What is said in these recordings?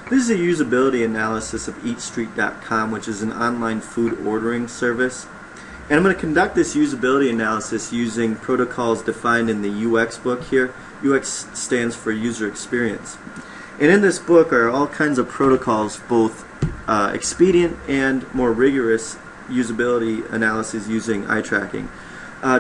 This is a usability analysis of EatStreet.com, which is an online food ordering service. And I'm going to conduct this usability analysis using protocols defined in the UX book here. UX stands for user experience. And in this book are all kinds of protocols, both expedient and more rigorous usability analysis using eye tracking.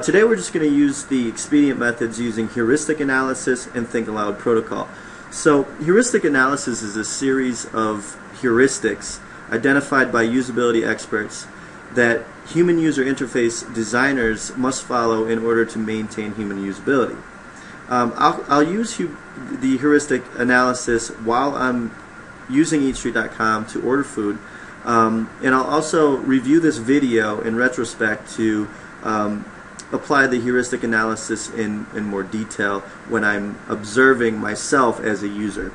Today we're just going to use the expedient methods using heuristic analysis and think aloud protocol. So heuristic analysis is a series of heuristics identified by usability experts that human user interface designers must follow in order to maintain human usability. I'll use the heuristic analysis while I'm using EatStreet.com to order food, and I'll also review this video in retrospect to apply the heuristic analysis in more detail when I'm observing myself as a user.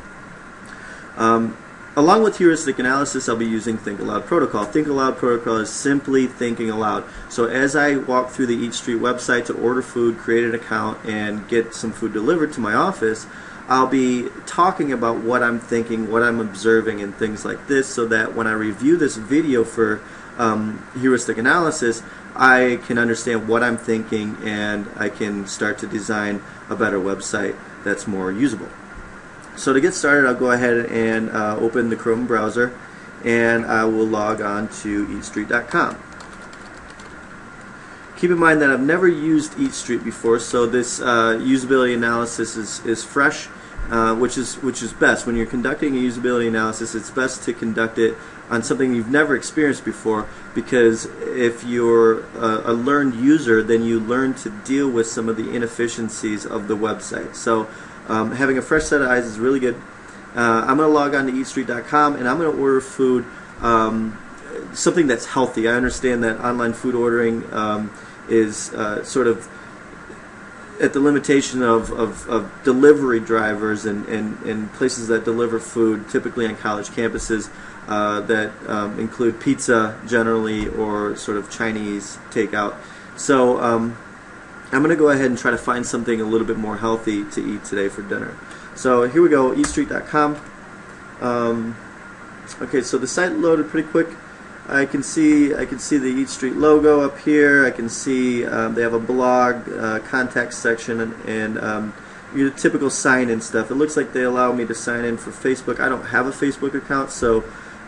Along with heuristic analysis, I'll be using Think Aloud protocol. Think Aloud protocol is simply thinking aloud. So as I walk through the Eat Street website to order food, create an account, and get some food delivered to my office, I'll be talking about what I'm thinking, what I'm observing, and things like this, so that when I review this video for heuristic analysis, I can understand what I'm thinking and I can start to design a better website that's more usable. So to get started, I'll go ahead and open the Chrome browser, and I will log on to eatstreet.com. Keep in mind that I've never used EatStreet before, so this usability analysis is fresh, which is best. When you're conducting a usability analysis, it's best to conduct it on something you've never experienced before, because if you're a learned user, then you learn to deal with some of the inefficiencies of the website. So having a fresh set of eyes is really good. I'm going to log on to eatstreet.com, and I'm going to order food, something that's healthy. I understand that online food ordering is sort of at the limitation of delivery drivers and places that deliver food, typically on college campuses, that include pizza generally, or sort of Chinese takeout. So I'm going to go ahead and try to find something a little bit more healthy to eat today for dinner. So here we go, eatstreet.com. Okay, so the site loaded pretty quick. I can see the Eat Street logo up here. I can see they have a blog, contact section, and your typical sign-in stuff. It looks like they allow me to sign in for Facebook. I don't have a Facebook account, so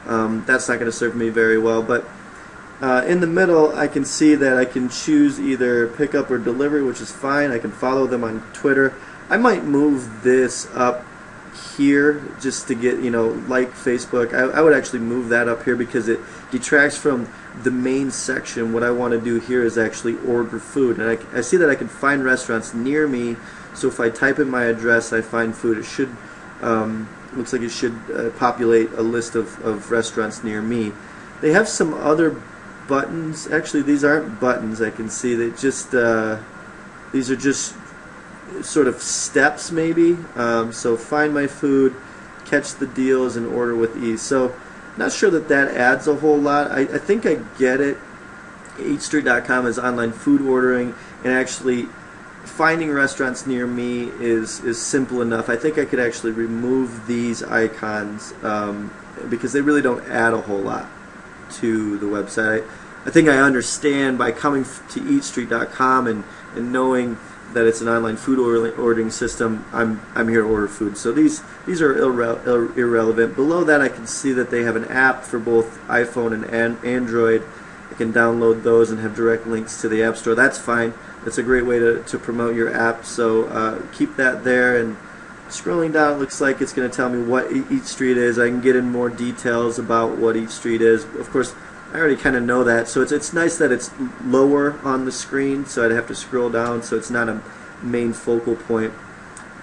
that's not going to serve me very well. But in the middle, I can see that I can choose either pickup or delivery, which is fine. I can follow them on Twitter. I might move this up here just to get, like Facebook. I would actually move that up here because it detracts from the main section. What I want to do here is actually order food, and I see that I can find restaurants near me. So if I type in my address, I find food. It should looks like it should populate a list of restaurants near me. They have some other buttons. Actually, these aren't buttons. I can see that these are just sort of steps, maybe. So find my food, catch the deals, and order with ease. So not sure that adds a whole lot. I think I get it. EatStreet.com is online food ordering, and actually finding restaurants near me is simple enough. I think I could actually remove these icons because they really don't add a whole lot to the website. I think I understand by coming to EatStreet.com and knowing that it's an online food ordering system, I'm here to order food. So these are irrelevant. Below that, I can see that they have an app for both iPhone and Android. I can download those and have direct links to the App Store. That's fine. That's a great way to promote your app. So keep that there. And scrolling down, it looks like it's going to tell me what Eat Street is. I can get in more details about what Eat Street is. Of course, I already kind of know that, so it's nice that it's lower on the screen, so I'd have to scroll down, so it's not a main focal point.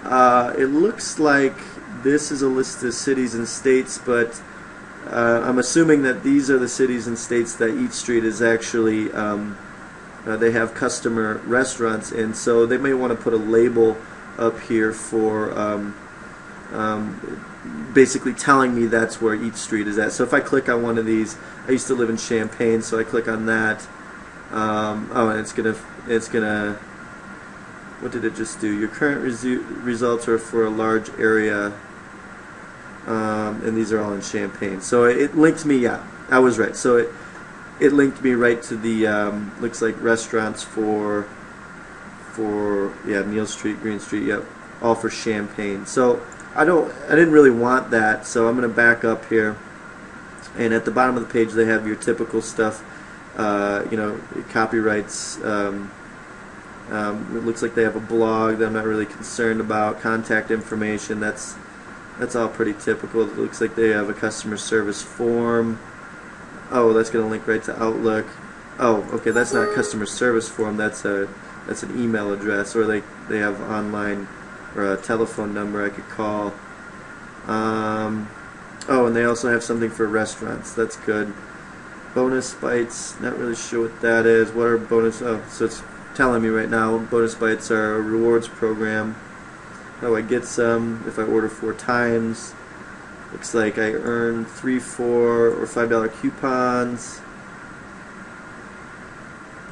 It looks like this is a list of cities and states, but I'm assuming that these are the cities and states that Eat Street is actually, they have customer restaurants in, so they may want to put a label up here for basically telling me that's where Eat Street is at. So if I click on one of these, I used to live in Champaign, so I click on that. Oh, and it's gonna. What did it just do? Your current results are for a large area. and these are all in Champaign. So it linked me. Yeah, I was right. So it linked me right to the looks like restaurants for Neal Street, Green Street. Yep, all for Champaign. So I didn't really want that. So I'm going to back up here, and at the bottom of the page they have your typical stuff. Copyrights. It looks like they have a blog that I'm not really concerned about. Contact information. That's all pretty typical. It looks like they have a customer service form. Oh, that's going to link right to Outlook. Oh, okay, that's not a customer service form. That's an email address, or they have online or a telephone number I could call. Oh, and they also have something for restaurants. That's good. Bonus bites. Not really sure what that is. What are bonus? Oh, so it's telling me right now. Bonus bites are a rewards program. Oh, I get some if I order 4 times. Looks like I earn 3, 4, or $5 coupons.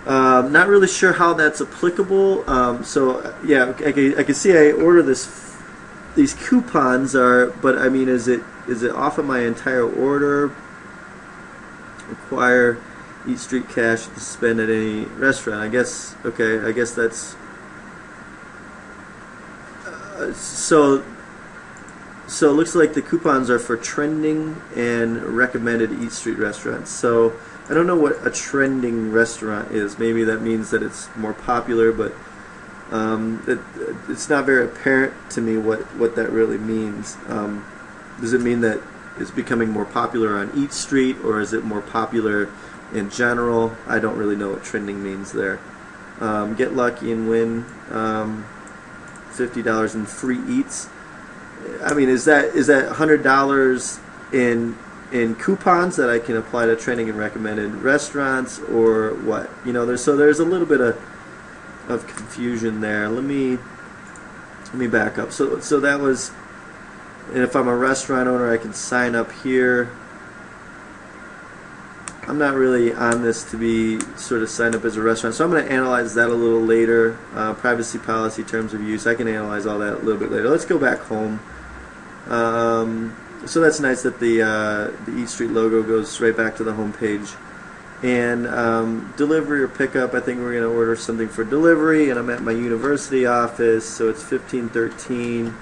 Not really sure how that's applicable. So yeah, I can see I order these coupons but I mean, is it off of my entire order? Require Eat Street cash to spend at any restaurant. I guess okay. I guess that's so it looks like the coupons are for trending and recommended Eat Street restaurants. So I don't know what a trending restaurant is. Maybe that means that it's more popular, but it's not very apparent to me what that really means. Does it mean that it's becoming more popular on Eat Street, or is it more popular in general? I don't really know what trending means there. Get lucky and win $50 in free eats. I mean, is that $100 in coupons that I can apply to trending and recommended restaurants, or what? There's a little bit of confusion there. Let me back up. So that was, and if I'm a restaurant owner, I can sign up here. I'm not really on this to be sort of signed up as a restaurant, so I'm going to analyze that a little later. Privacy policy, terms of use, I can analyze all that a little bit later. Let's go back home. So that's nice that the Eat Street logo goes right back to the home page. And delivery or pickup, I think we're going to order something for delivery, and I'm at my university office, so it's 1513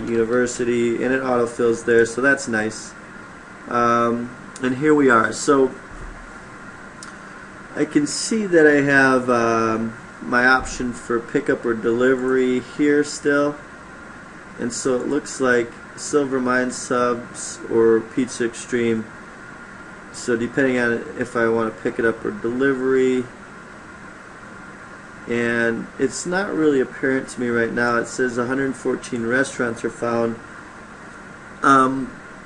University, and it autofills there, so that's nice. And here we are. So I can see that I have my option for pickup or delivery here still, and so it looks like Silver Mine subs or Pizza Extreme. So depending on if I want to pick it up or delivery, and it's not really apparent to me right now. It says 114 restaurants are found.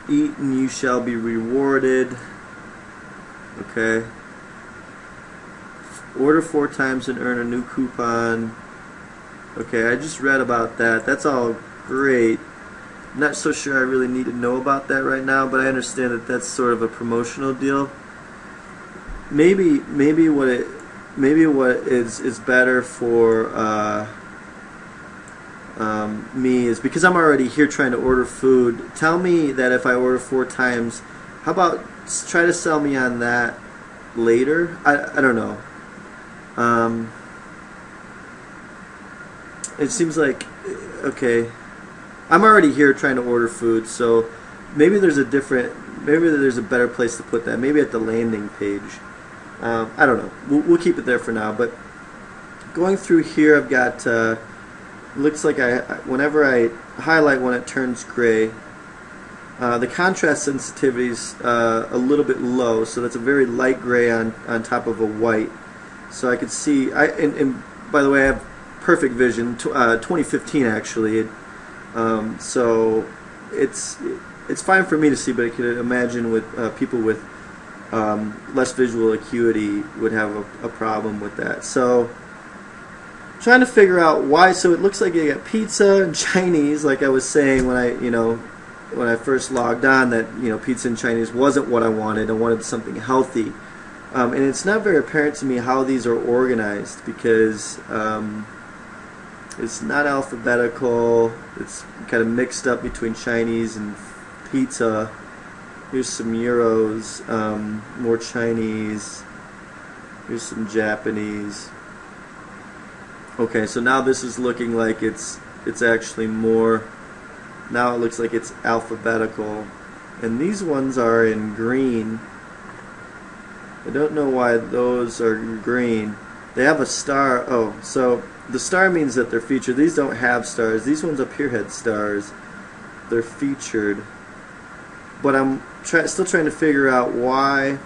Eat and you shall be rewarded. Okay. Order 4 times and earn a new coupon. Okay, I just read about that. That's all great. Not so sure I really need to know about that right now, but I understand that that's sort of a promotional deal. Maybe what is better for me is, because I'm already here trying to order food, tell me that if I order 4 times, how about try to sell me on that later? I don't know. It seems like, okay, I'm already here trying to order food, so maybe there's a better place to put that. Maybe at the landing page. I don't know. We'll keep it there for now. But going through here, I've got. Looks like whenever I highlight one, it turns gray. The contrast sensitivity is a little bit low, so that's a very light gray on top of a white. So I could see. And by the way, I have perfect vision. 2015 actually. So it's fine for me to see, but I could imagine with people with less visual acuity would have a problem with that. So trying to figure out why. So it looks like you got pizza and Chinese, like I was saying when I first logged on, that pizza and Chinese wasn't what I wanted. I wanted something healthy, and it's not very apparent to me how these are organized, because it's not alphabetical. It's kind of mixed up between Chinese and pizza. Here's some euros, more Chinese. Here's some Japanese. Okay, so now this is looking like it's actually more. Now it looks like it's alphabetical, and these ones are in green. I don't know why those are green. They have a star. Oh, so the star means that they're featured. These don't have stars. These ones up here had stars. They're featured. But I'm still trying to figure out why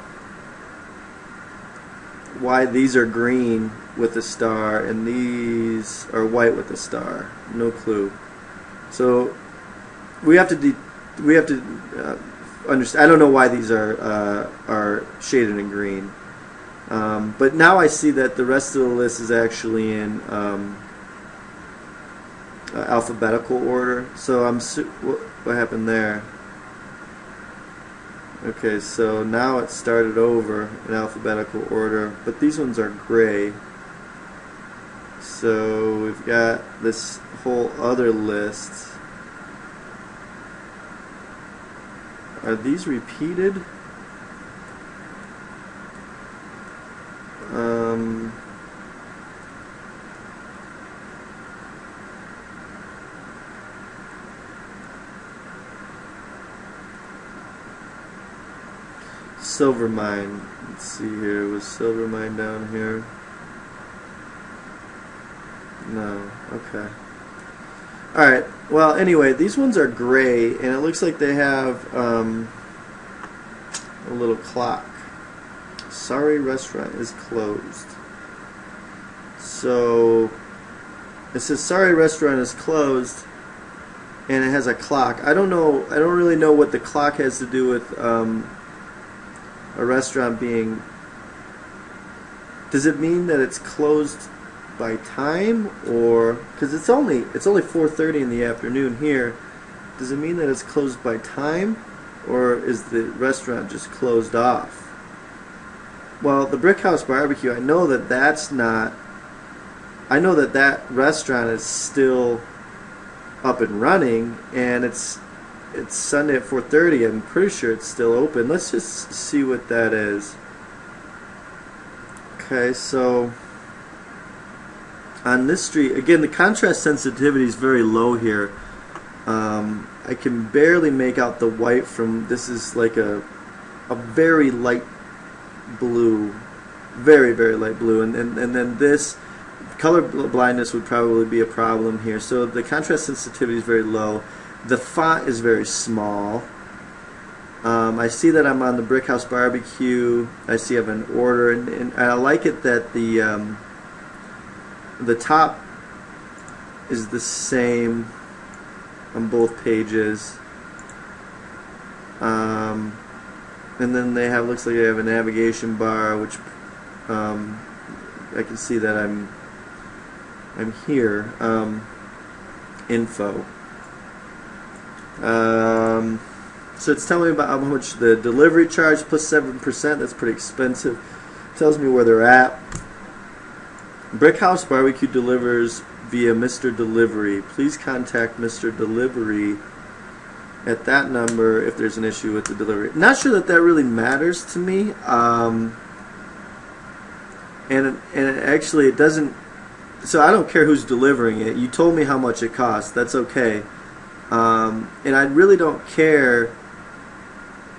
these are green with a star and these are white with a star. No clue. So we have to understand. I don't know why these are shaded in green. But now I see that the rest of the list is actually in alphabetical order. So what happened there? Okay, so now it started over in alphabetical order, but these ones are gray. So we've got this whole other list. Are these repeated? Silver mine. Let's see here. Was silver mine down here? No. Okay. Alright. Well, anyway, these ones are gray, and it looks like they have a little clock. Sorry, restaurant is closed. So it says sorry, restaurant is closed, and it has a clock. I don't know. I don't really know what the clock has to do with a restaurant being. Does it mean that it's closed by time, or because it's only 4:30 in the afternoon here? Does it mean that it's closed by time, or is the restaurant just closed off? Well, the Brick House Barbecue, I know that that's not. I know that that restaurant is still up and running, and it's Sunday at 4:30. I'm pretty sure it's still open. Let's just see what that is. Okay, so on this street, again, the contrast sensitivity is very low here. I can barely make out the white from, this is like a very light blue, very, very light blue, and then this color blindness would probably be a problem here. So the contrast sensitivity is very low. The font is very small. I see that I'm on the Brick House Barbecue. I see I have an order, and I like it that the top is the same on both pages. And then they have, looks like they have a navigation bar, which I can see that I'm here. Info. So it's telling me about how much the delivery charge plus 7%. That's pretty expensive. Tells me where they're at. Brick House Barbecue delivers via Mr. Delivery. Please contact Mr. Delivery at that number if there's an issue with the delivery. Not sure that that really matters to me. And actually it doesn't. So I don't care who's delivering it. You told me how much it costs. That's okay. And I really don't care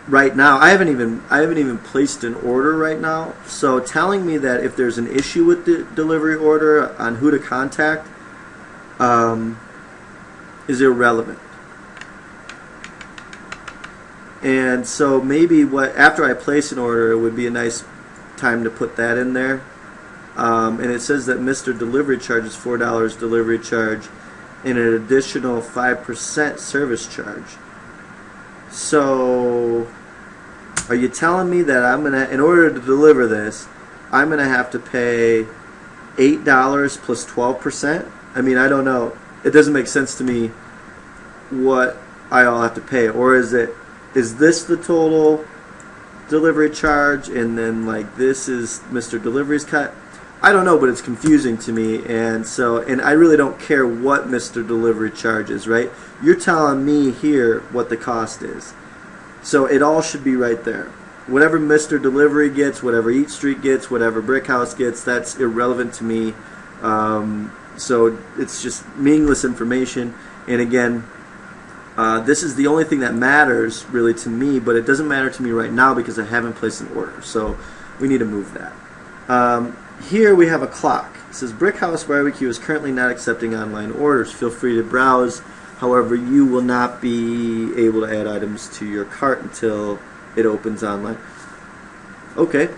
right now. I haven't even placed an order right now. So telling me that if there's an issue with the delivery order on who to contact is irrelevant. And so maybe after I place an order, it would be a nice time to put that in there. And it says that Mr. Delivery charges $4 delivery charge and an additional 5% service charge. So are you telling me that I'm gonna, in order to deliver this, I'm gonna have to pay $8 plus 12%? I mean, I don't know. It doesn't make sense to me what I all have to pay. Or is this the total delivery charge, and then like this is Mr. Delivery's cut? I don't know, but it's confusing to me, and I really don't care what Mr. Delivery charges, right? You're telling me here what the cost is. So it all should be right there. Whatever Mr. Delivery gets, whatever Eat Street gets, whatever Brick House gets, that's irrelevant to me. So it's just meaningless information. And again, this is the only thing that matters really to me, but it doesn't matter to me right now because I haven't placed an order. So we need to move that. Here we have a clock. It says Brick House Barbecue is currently not accepting online orders. Feel free to browse. However, you will not be able to add items to your cart until it opens online. Okay,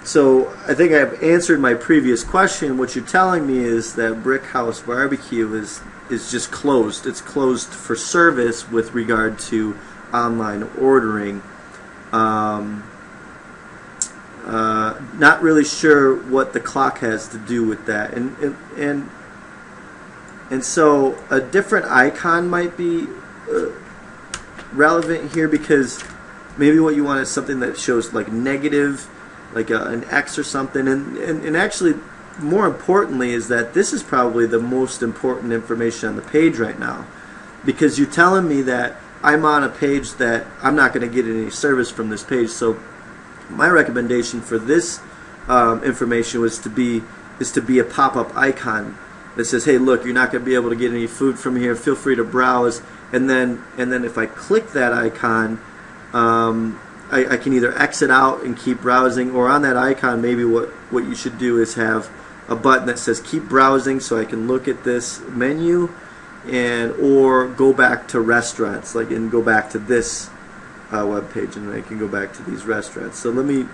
so I think I've answered my previous question. What you're telling me is that Brick House Barbecue is just closed. It's closed for service with regard to online ordering. Not really sure what the clock has to do with that, and so a different icon might be relevant here, because maybe what you want is something that shows like negative, like an X or something, and actually more importantly is that this is probably the most important information on the page right now, because you're telling me that I'm on a page that I'm not going to get any service from this page. So my recommendation for this information is to be a pop-up icon that says, hey, look, you're not going to be able to get any food from here, feel free to browse. And then if I click that icon, I can either exit out and keep browsing, or on that icon maybe what you should do is have a button that says keep browsing, so I can look at this menu, or go back to restaurants, and go back to this web page, and I can go back to these restaurants. So let me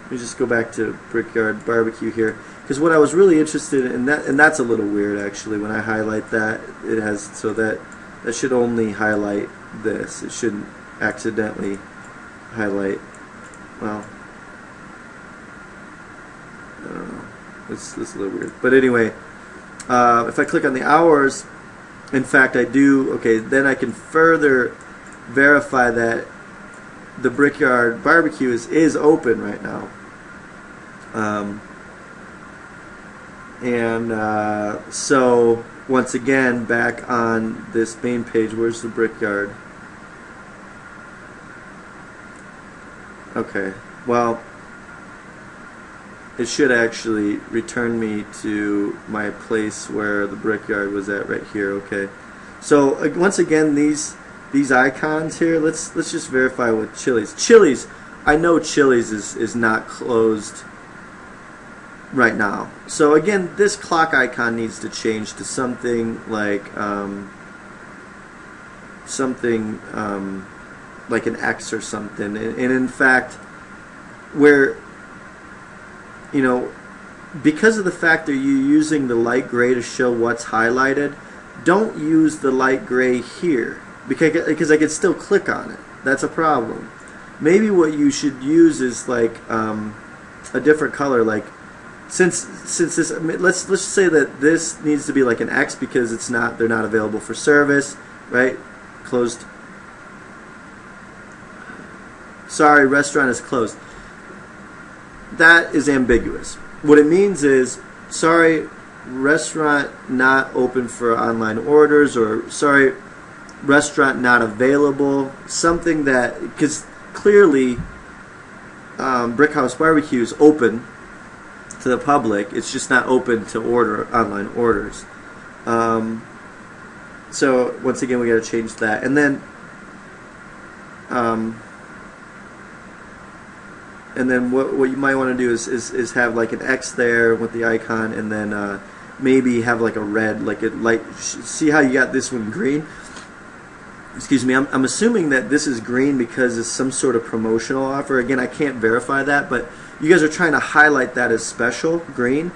just go back to Brickyard Barbecue here, because what I was really interested in, and that's a little weird actually, when I highlight that, it has, so that should only highlight this. It shouldn't accidentally highlight, well, I don't know, it's a little weird. But anyway, if I click on the hours, in fact I do, okay, then I can further verify that the Brickyard Barbecue is open right now. So once again, back on this main page, where's the Brickyard? Okay, well, it should actually return me to my place where the Brickyard was at, right here. Okay, so once again, these icons here, let's just verify with Chili's. Chili's, I know Chili's is not closed right now. So again, this clock icon needs to change to something like like an X or something. And in fact, where, because of the fact that you're using the light gray to show what's highlighted, don't use the light gray here, because I can still click on it. That's a problem. Maybe what you should use is like a different color, like since this, let's just say that this needs to be like an X because they're not available for service, right? Closed. Sorry, restaurant is closed. That is ambiguous. What it means is, sorry, restaurant not open for online orders, or sorry, restaurant not available. Something that, because clearly Brick House Barbecue is open to the public, it's just not open to online orders. So once again, we got to change that, and then what you might want to do is have like an X there with the icon, and then maybe have like a red, like a light. See how you got this one green? Excuse me, I'm assuming that this is green because it's some sort of promotional offer. Again, I can't verify that, but you guys are trying to highlight that as special. Green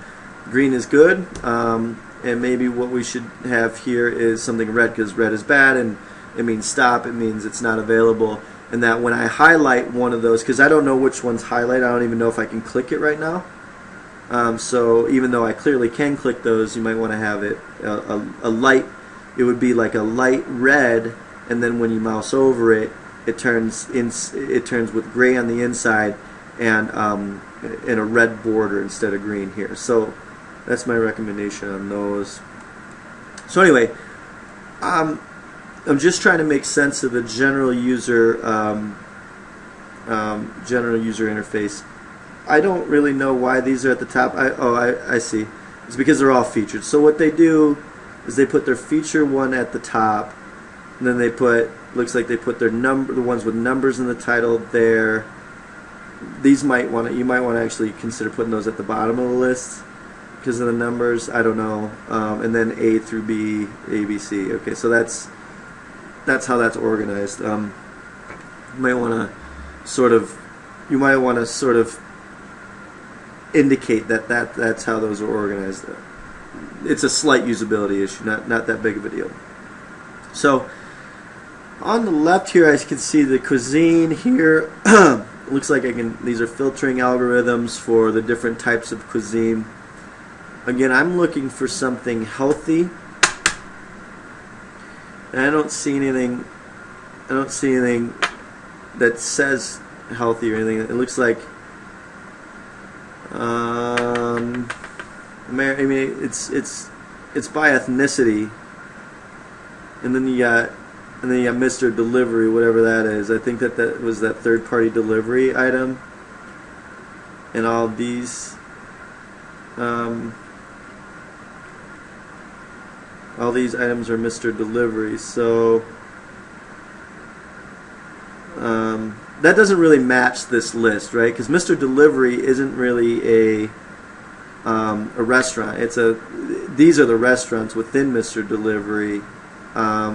is good, and maybe what we should have here is something red, because red is bad, and it means stop, it means it's not available. And that when I highlight one of those, because I don't know which one's highlighted, I don't even know if I can click it right now. So even though I clearly can click those, you might want to have it a light. It would be like a light red, and then when you mouse over it, it turns with gray on the inside and a red border instead of green here. So That's my recommendation on those. So anyway, I'm just trying to make sense of the general user interface. I don't really know why these are at the top. I see. It's because they're all featured. So what they do is they put their feature one at the top, and then they put, looks like they put their the ones with numbers in the title there. These you might want to actually consider putting those at the bottom of the list because of the numbers. I don't know. And then A through B, A, B, C. Okay, so that's how that's organized. You might want to sort of indicate that's how those are organized. It's a slight usability issue, not that big of a deal. So on the left here, I can see the cuisine here. Looks like these are filtering algorithms for the different types of cuisine. Again, I'm looking for something healthy, and I don't see anything that says healthy or anything. It looks like I mean, it's by ethnicity, and then you got Mr. Delivery, whatever that is. I think that was that third-party delivery item, and all these items are Mr. Delivery. So that doesn't really match this list, right? Because Mr. Delivery isn't really a restaurant. These are the restaurants within Mr. Delivery,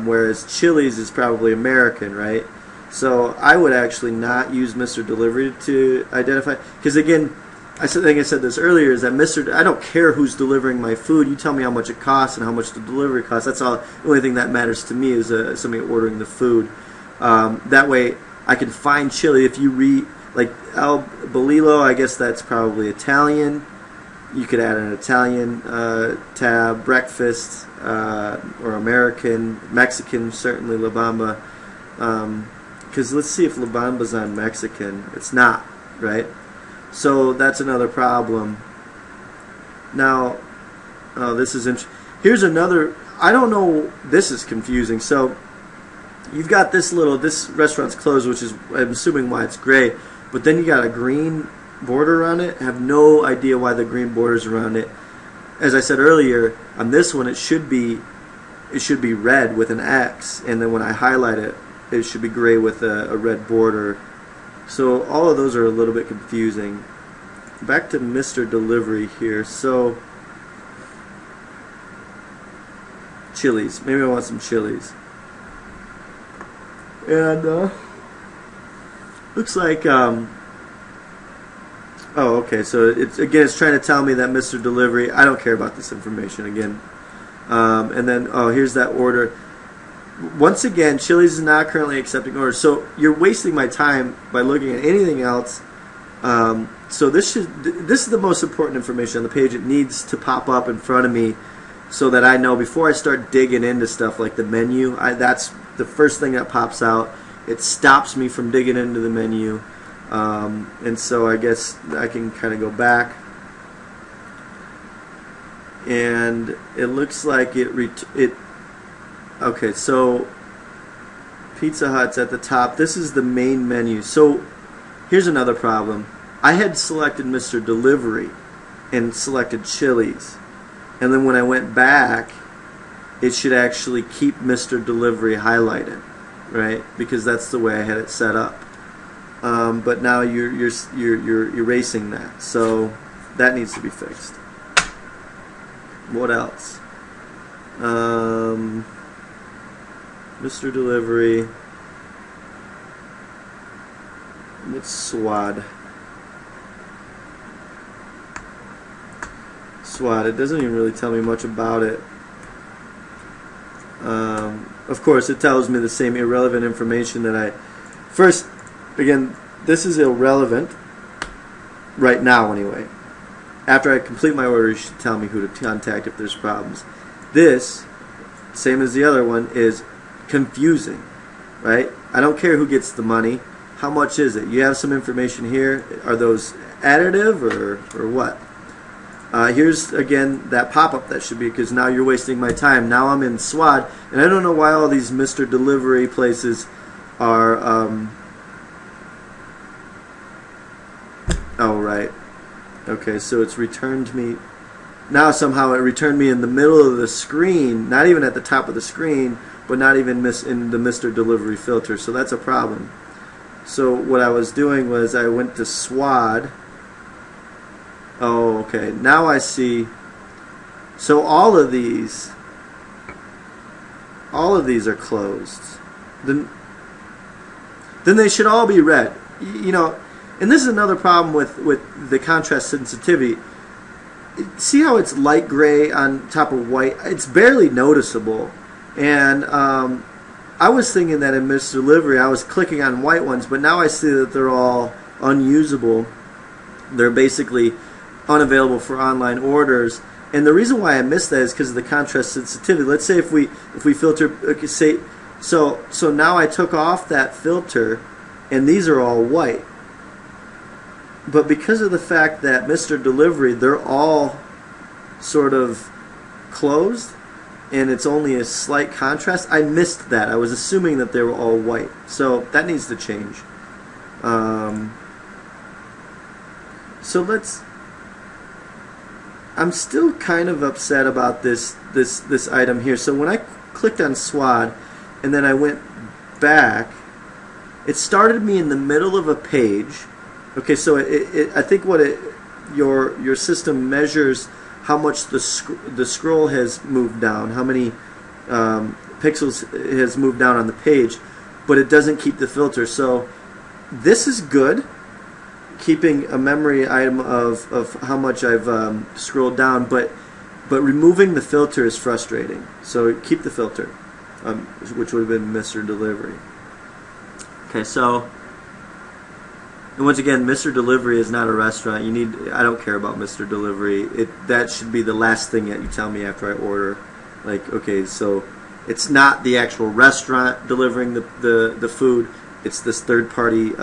whereas Chili's is probably American, right? So I would actually not use Mr. Delivery to identify, because again, I think I said this earlier, is that I don't care who's delivering my food. You tell me how much it costs and how much the delivery costs. That's all. The only thing that matters to me is somebody ordering the food. That way, I can find chili. If you read, like El Bolillo, I guess that's probably Italian. You could add an Italian tab, breakfast, or American, Mexican, certainly La Bamba. Because let's see if La Bamba's on Mexican. It's not, right? So that's another problem. Now, this is interesting. Here's another. I don't know. This is confusing. So you've got this restaurant's closed, which is, I'm assuming, why it's gray. But then you got a green border around it. I have no idea why the green border's around it. As I said earlier, on this one it should be red with an X, and then when I highlight it, it should be gray with a red border. So all of those are a little bit confusing. Back to Mr. Delivery here. So Chili's. Maybe I want some Chili's. And looks like oh, okay, so it's trying to tell me that Mr. Delivery, I don't care about this information again. And then, oh, here's that order. Once again, Chili's is not currently accepting orders, so you're wasting my time by looking at anything else. So this is the most important information on the page. It needs to pop up in front of me so that I know before I start digging into stuff like the menu. That's the first thing that pops out. It stops me from digging into the menu. And so I guess I can kind of go back, and it looks like okay, so Pizza Hut's at the top. This is the main menu. So here's another problem. I had selected Mr. Delivery and selected Chili's, and then when I went back, it should actually keep Mr. Delivery highlighted, right? Because that's the way I had it set up. But now you're erasing that, so that needs to be fixed. What else? Mr. Delivery. What's SWAD? SWAD. It doesn't even really tell me much about it. Of course, it tells me the same irrelevant information that first. Again, this is irrelevant right now anyway. After I complete my order, you should tell me who to contact if there's problems. This, same as the other one, is confusing, right? I don't care who gets the money. How much is it? You have some information here. Are those additive or what? Here's again that pop-up that should be, because now you're wasting my time. Now I'm in SWAD, and I don't know why all these Mr. Delivery places are. Oh, right. Okay, so it's returned me. Now somehow it returned me in the middle of the screen, not even at the top of the screen, but not even in the Mr. Delivery filter. So that's a problem. So what I was doing was I went to SWAD. Oh, okay. Now I see. So all of these are closed. Then they should all be red. You know, and this is another problem with the contrast sensitivity. See how it's light gray on top of white? It's barely noticeable. And I was thinking that in Mr. Delivery I was clicking on white ones, but now I see that they're all unusable. They're basically unavailable for online orders. And the reason why I missed that is because of the contrast sensitivity. Let's say if we filter, okay, say, so now I took off that filter, and these are all white. But because of the fact that Mr. Delivery, they're all sort of closed, and it's only a slight contrast, I missed that. I was assuming that they were all white. So that needs to change. So let's. I'm still kind of upset about this item here. So when I clicked on SWAD, and then I went back, it started me in the middle of a page. Okay, so I think what your system measures how much the scroll has moved down, how many pixels has moved down on the page, but it doesn't keep the filter. So this is good, keeping a memory item of how much I've scrolled down, but removing the filter is frustrating. So keep the filter, which would have been Mr. Delivery. Okay, so. And once again, Mr. Delivery is not a restaurant. I don't care about Mr. Delivery. That should be the last thing that you tell me after I order. Like, okay, so it's not the actual restaurant delivering the food. It's this third-party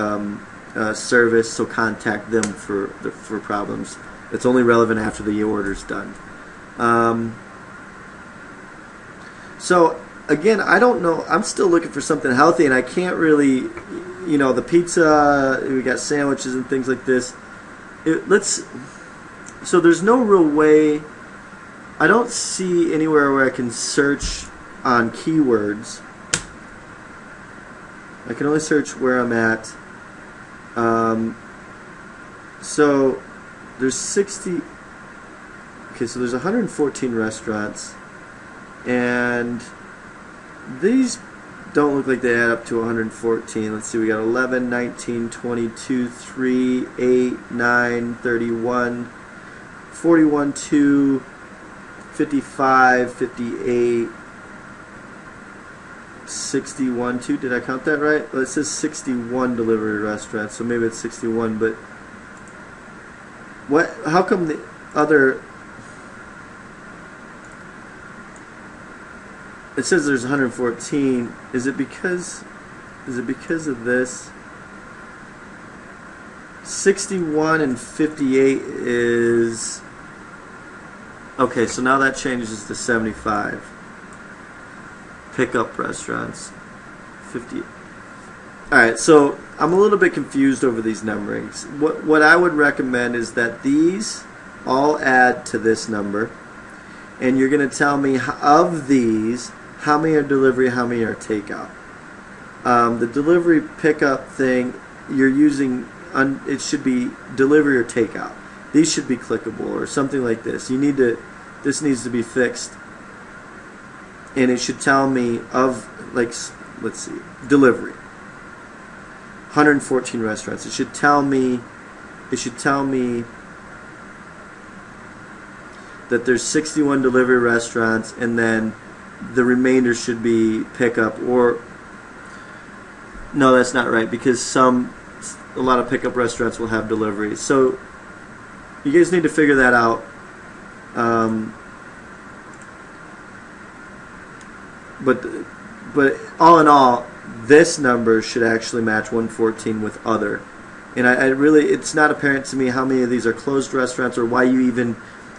service. So contact them for problems. It's only relevant after the order's done. So again, I don't know. I'm still looking for something healthy, and I can't really. You know, the pizza, we got sandwiches and things like this. So there's no real way. I don't see anywhere where I can search on keywords. I can only search where I'm at. So there's 60. Okay, so there's 114 restaurants, and these don't look like they add up to 114. Let's see, we got 11, 19, 22, 3, 8, 9, 31, 41, 2, 55, 58, 61, 2. Did I count that right? Well, it says 61 delivery restaurants, so maybe it's 61, but what? How come the other... It says there's 114. Is it because of this? 61 and 58 is okay. So now that changes to 75. Pickup restaurants, 50. All right. So I'm a little bit confused over these numberings. What I would recommend is that these all add to this number, and you're going to tell me of these, how many are delivery, how many are takeout. The delivery pickup thing, you're using, it should be delivery or takeout. These should be clickable or something like this. This needs to be fixed. And it should tell me of, like, let's see, delivery. 114 restaurants. It should tell me that there's 61 delivery restaurants, and then the remainder should be pickup. Or no, that's not right, because a lot of pickup restaurants will have delivery. So you guys need to figure that out. But all in all, this number should actually match 114 with other. And I really, it's not apparent to me how many of these are closed restaurants, or why you even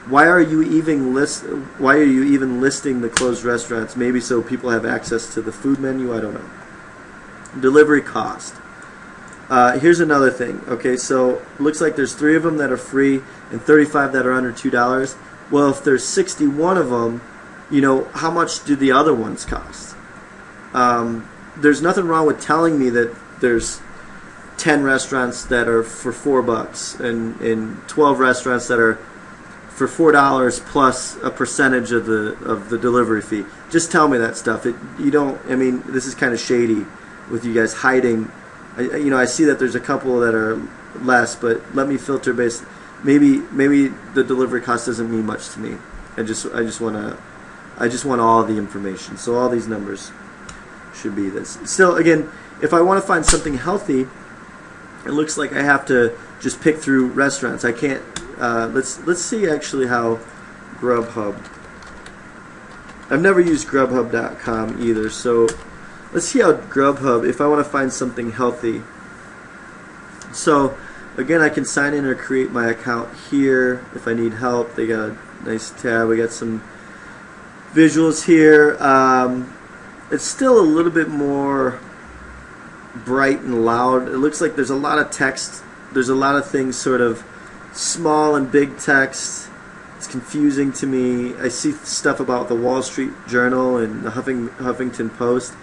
Why are you even listing the closed restaurants? Maybe so people have access to the food menu. I don't know. Delivery cost. Here's another thing. Okay, so looks like there's 3 of them that are free and 35 that are under $2. Well, if there's 61 of them, how much do the other ones cost? There's nothing wrong with telling me that there's 10 restaurants that are for $4 and 12 restaurants that are for $4 plus a percentage of the delivery fee. Just tell me that stuff. This is kind of shady with you guys hiding. I see that there's a couple that are less, but let me filter based. Maybe the delivery cost doesn't mean much to me. I just want all the information. So all these numbers should be this. Still, again, if I want to find something healthy, it looks like I have to just pick through restaurants. I can't. Let's see actually how Grubhub. I've never used Grubhub.com either, so let's see how Grubhub. If I want to find something healthy, so again, I can sign in or create my account here if I need help. They got a nice tab. We got some visuals here. It's still a little bit more bright and loud. It looks like there's a lot of text. There's a lot of things sort of small and big text. It's confusing to me. I see stuff about the Wall Street Journal and the Huffington Post.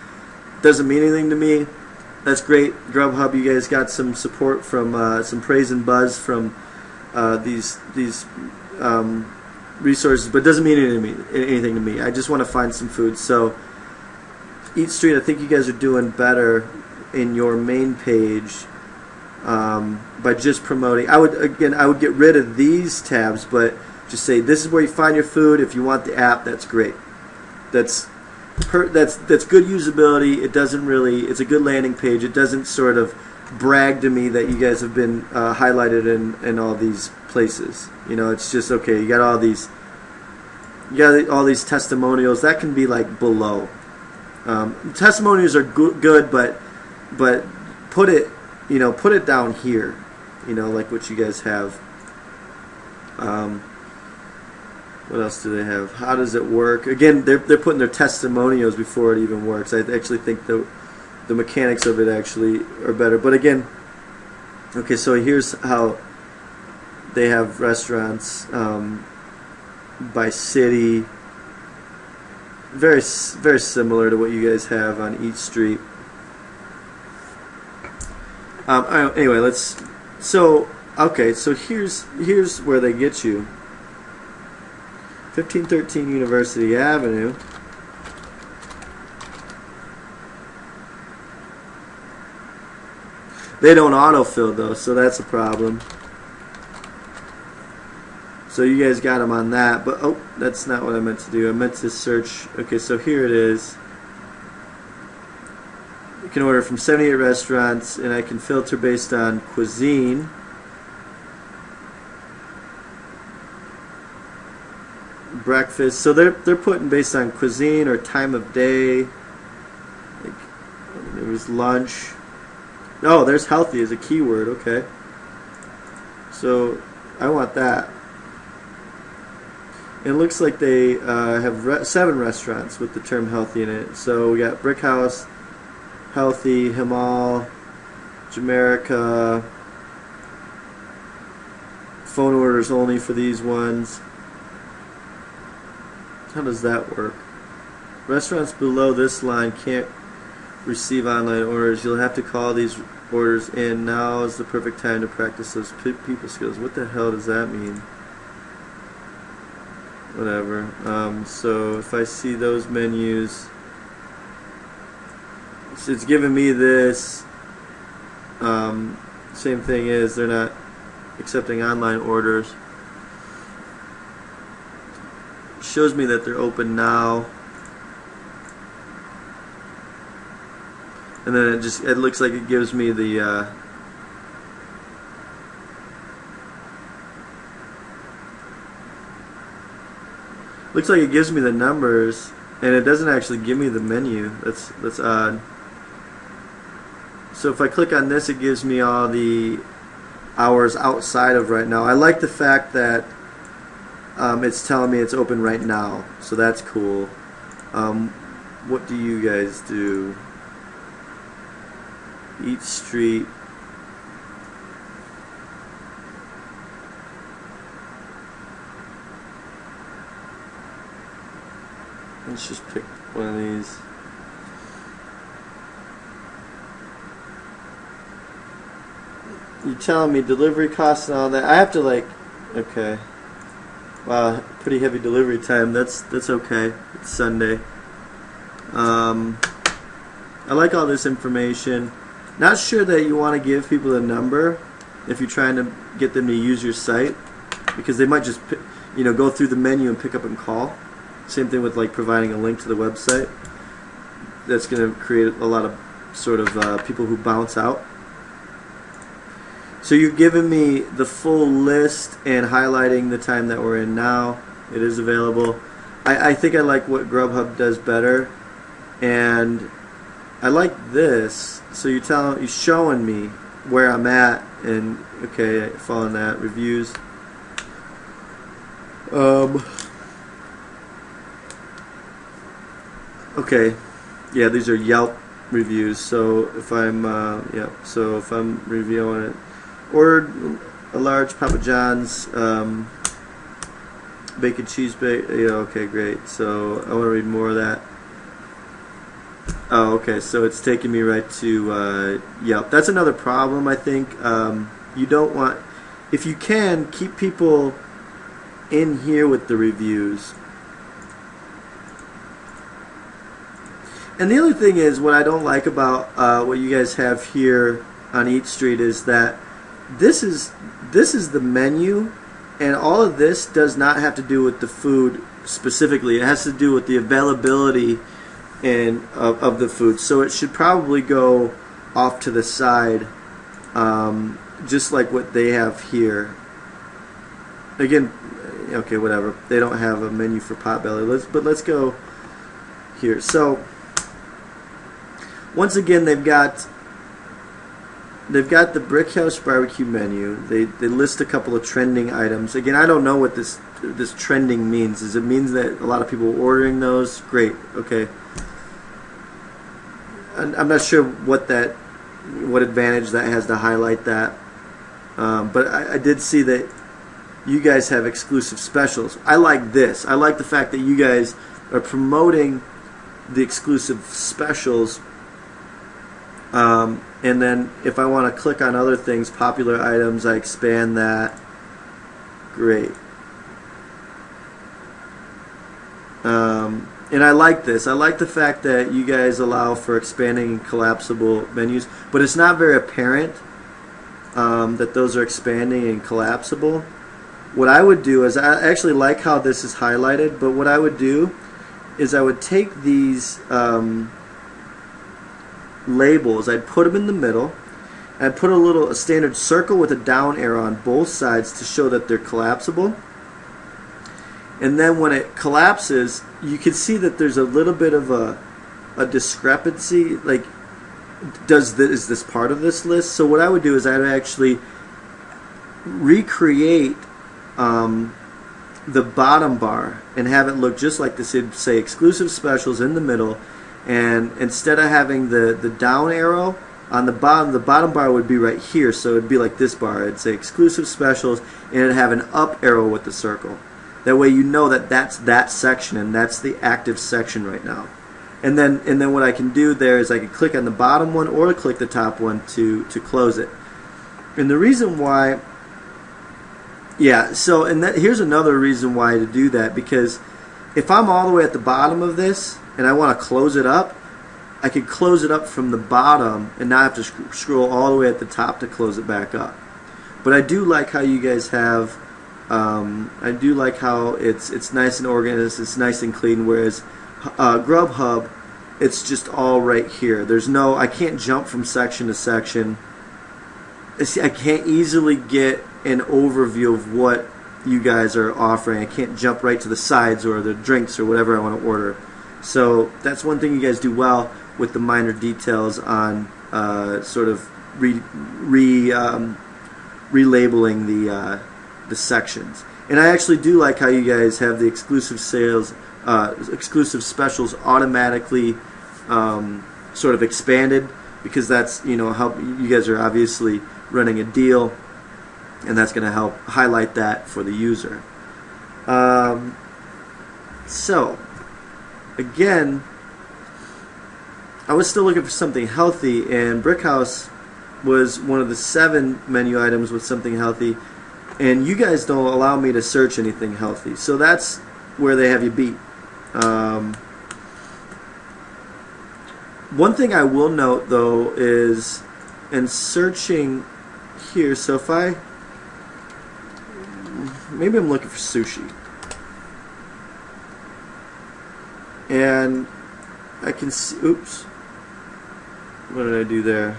Doesn't mean anything to me. That's great. Grubhub, you guys got some support from some praise and buzz from these resources, but it doesn't mean anything to me. I just want to find some food. So Eat Street, I think you guys are doing better in your main page by just promoting. I would get rid of these tabs, but just say this is where you find your food. If you want the app, that's great. That's good usability. It doesn't really. It's a good landing page. It doesn't sort of brag to me that you guys have been highlighted in all these places. It's just okay. You got all these testimonials that can be like below. Testimonials are good, but put it down here, like what you guys have. What else do they have? How does it work? Again, they're putting their testimonials before it even works. I actually think the mechanics of it actually are better. But again, okay, so here's how they have restaurants by city. Very very similar to what you guys have on Eat Street. Anyway, so here's where they get you. 1513 University Avenue. They don't autofill though, so that's a problem. So you guys got them on that, but oh, that's not what I meant to do. I meant to search. Okay, so here it is. You can order from 78 restaurants, and I can filter based on cuisine. Breakfast. So they're putting based on cuisine or time of day. Like, there was lunch. Oh, there's healthy as a keyword. Okay. So I want that. It looks like they have 7 restaurants with the term healthy in it. So we got Brick House, Healthy, Himal, Jamaica. Phone orders only for these ones. How does that work? Restaurants below this line can't receive online orders. You'll have to call these orders in. Now is the perfect time to practice those people skills. What the hell does that mean? Whatever. So if I see those menus, it's giving me this. Same thing is they're not accepting online orders. Shows me that they're open now, and then it looks like it gives me the looks like it gives me the numbers, and it doesn't actually give me the menu. That's odd. So if I click on this, it gives me all the hours outside of right now. I like the fact that it's telling me it's open right now, so that's cool. What do you guys do? Each street. Let's just pick one of these. You're telling me delivery costs and all that. I have to okay. Wow, pretty heavy delivery time. That's okay. It's Sunday. I like all this information. Not sure that you want to give people a number if you're trying to get them to use your site, because they might just go through the menu and pick up and call. Same thing with providing a link to the website. That's going to create a lot of sort of people who bounce out. So you're giving me the full list and highlighting the time that we're in now. It is available. I think I like what Grubhub does better, and I like this. So you're showing me where I'm at, and okay, following that, reviews. Okay, yeah, these are Yelp reviews. So if I'm if I'm reviewing it. Ordered a large Papa John's bacon cheese bake. Yeah, okay, great. So I want to read more of that. Oh, okay. So it's taking me right to Yelp. That's another problem, I think. You don't want, if you can, keep people in here with the reviews. And the other thing is, what I don't like about what you guys have here on Eat Street is that this is the menu, and all of this does not have to do with the food specifically. It has to do with the availability of the food. So it should probably go off to the side, just like what they have here. Again, okay, whatever. They don't have a menu for Potbelly. But let's go here. So once again, they've got the Brick House Barbecue menu. They list a couple of trending items. Again, I don't know what this trending means. Does it mean that a lot of people are ordering those? Great. Okay. I'm not sure what advantage that has to highlight that. But I did see that you guys have exclusive specials. I like this. I like the fact that you guys are promoting the exclusive specials. And then if I want to click on other things, popular items, I expand that. Great. And I like this. I like the fact that you guys allow for expanding collapsible menus, but it's not very apparent that those are expanding and collapsible. What I would do is, I actually like how this is highlighted, but what I would do is I would take these labels, I'd put them in the middle, I'd put a standard circle with a down arrow on both sides to show that they're collapsible. And then when it collapses, you can see that there's a little bit of a discrepancy. Like, is this part of this list? So what I would do is I'd actually recreate the bottom bar and have it look just like this. It'd say exclusive specials in the middle, and instead of having the down arrow on the bottom bar would be right here. So it'd be like this bar. It'd say exclusive specials, and it'd have an up arrow with the circle. That way you know that that's that section, and that's the active section right now. And then what I can do there is I can click on the bottom one or click the top one to close it. And the reason why, here's another reason why to do that, because if I'm all the way at the bottom of this and I want to close it up, I could close it up from the bottom and not have to scroll all the way at the top to close it back up. But I do like how you guys have, I do like how it's nice and organized, it's nice and clean, whereas Grubhub, it's just all right here. I can't jump from section to section. I can't easily get an overview of what you guys are offering. I can't jump right to the sides or the drinks or whatever I want to order. So that's one thing you guys do well with the minor details on sort of relabeling the sections. And I actually do like how you guys have the exclusive sales, exclusive specials automatically sort of expanded, because that's, you know, how you guys are obviously running a deal, and that's going to help highlight that for the user. So again, I was still looking for something healthy, and Brickhouse was one of the 7 menu items with something healthy, and you guys don't allow me to search anything healthy, so that's where they have you beat. One thing I will note though is in searching here, so if maybe I'm looking for sushi, and I can see, oops, what did I do there?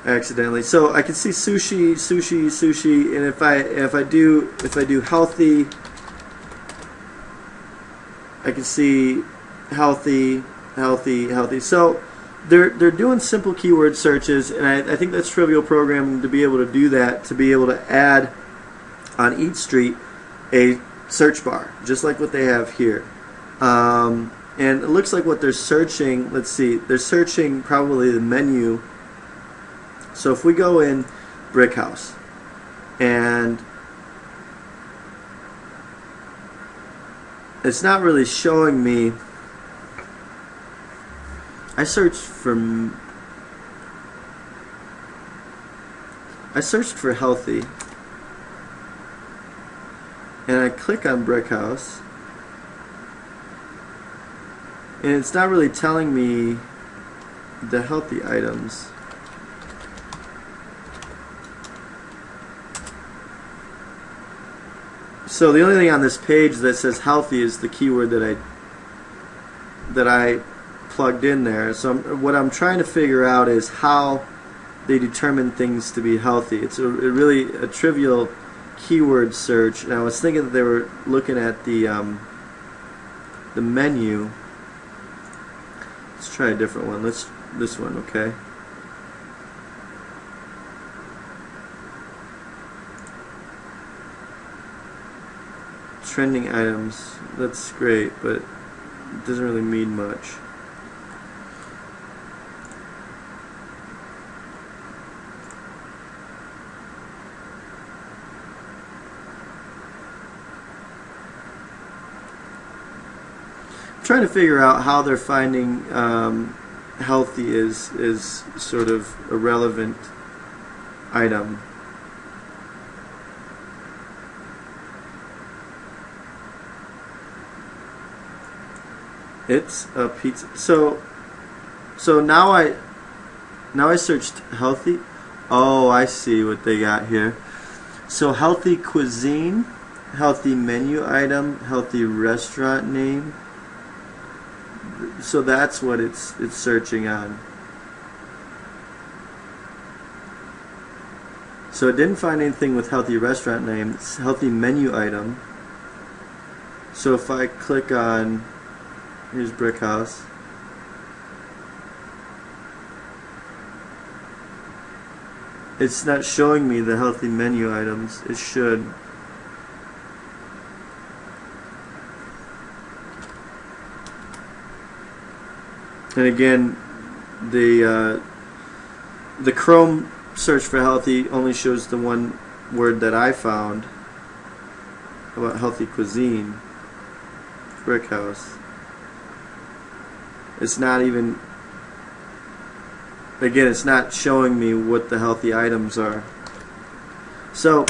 Accidentally. So I can see sushi, and if I do healthy, I can see healthy. So they're doing simple keyword searches, and I think that's trivial programming to be able to do that, to be able to add on each street a search bar, just like what they have here. And it looks like what they're searching, let's see, they're searching probably the menu. So if we go in Brickhouse, and it's not really showing me, I searched for healthy, and I click on Brickhouse, and it's not really telling me the healthy items. So the only thing on this page that says healthy is the keyword that I plugged in there. So what I'm trying to figure out is how they determine things to be healthy. It's really a trivial keyword search, and I was thinking that they were looking at the menu. Let's try a different one. This one, okay. Trending items, that's great, but it doesn't really mean much. I'm trying to figure out how they're finding healthy is sort of a relevant item. It's a pizza. So now I searched healthy. Oh, I see what they got here. So healthy cuisine, healthy menu item, healthy restaurant name. So that's what it's searching on. So it didn't find anything with healthy restaurant name. It's healthy menu item. So if I click on, here's Brickhouse, it's not showing me the healthy menu items. It should. And again, the Chrome search for healthy only shows the one word that I found about healthy cuisine, Brickhouse. It's not even, again, it's not showing me what the healthy items are. So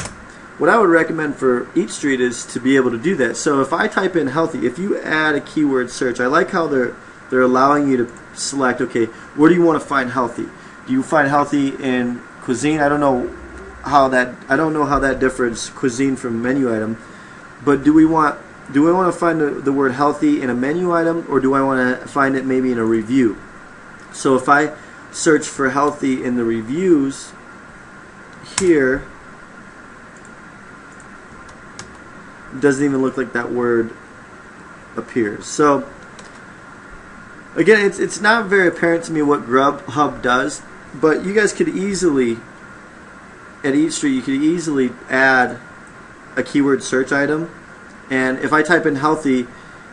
what I would recommend for each street is to be able to do that. So if I type in healthy, if you add a keyword search, I like how they're allowing you to select, okay, where do you want to find healthy? Do you find healthy in cuisine? I don't know how that differs, cuisine from menu item, but do I want to find the word healthy in a menu item, or do I want to find it maybe in a review? So if I search for healthy in the reviews here, it doesn't even look like that word appears. So again, it's not very apparent to me what Grubhub does, but you guys could easily at each street, you could easily add a keyword search item, and if I type in healthy,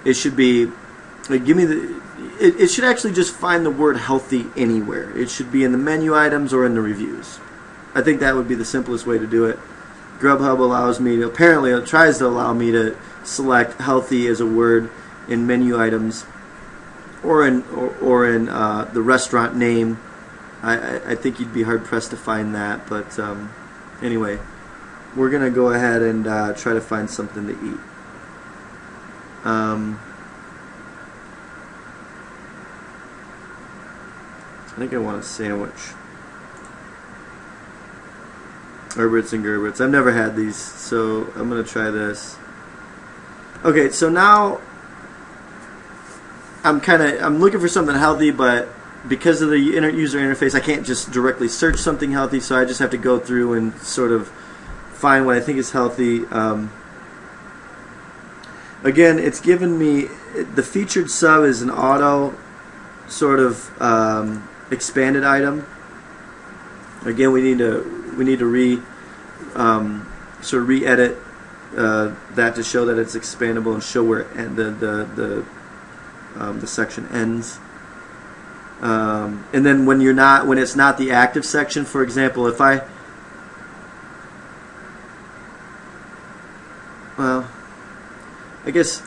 it should be like, give me the. It should actually just find the word healthy anywhere. It should be in the menu items or in the reviews. I think that would be the simplest way to do it. Grubhub allows me to, apparently it tries to allow me to select healthy as a word in menu items or in the restaurant name. I think you'd be hard pressed to find that, but anyway, we're gonna go ahead and try to find something to eat. I think I want a sandwich. Herberts and Gerberts. I've never had these, so I'm gonna try this. Okay, so now I'm looking for something healthy, but because of the user interface, I can't just directly search something healthy, so I just have to go through and sort of find what I think is healthy. Again, it's given me the featured sub is an auto sort of expanded item. Again, we need to sort of re-edit that to show that it's expandable and show where the section ends. And then when it's not the active section, for example, if I guess,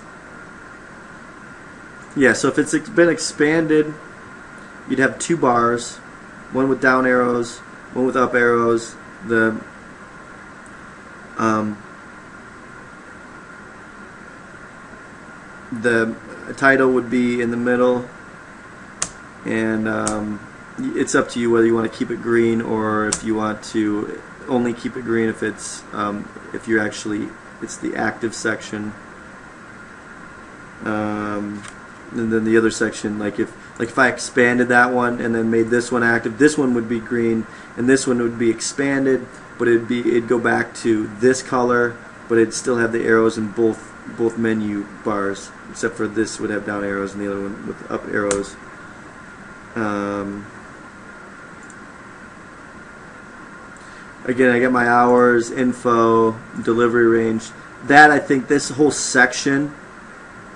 yeah, so if it's been expanded, you'd have two bars, one with down arrows, one with up arrows. The title would be in the middle, and it's up to you whether you want to keep it green or if you want to only keep it green if it's it's the active section. And then the other section, like if I expanded that one and then made this one active, this one would be green, and this one would be expanded, but it'd go back to this color, but it'd still have the arrows in both menu bars, except for this would have down arrows and the other one with up arrows. Again, I get my hours, info, delivery range. That, I think this whole section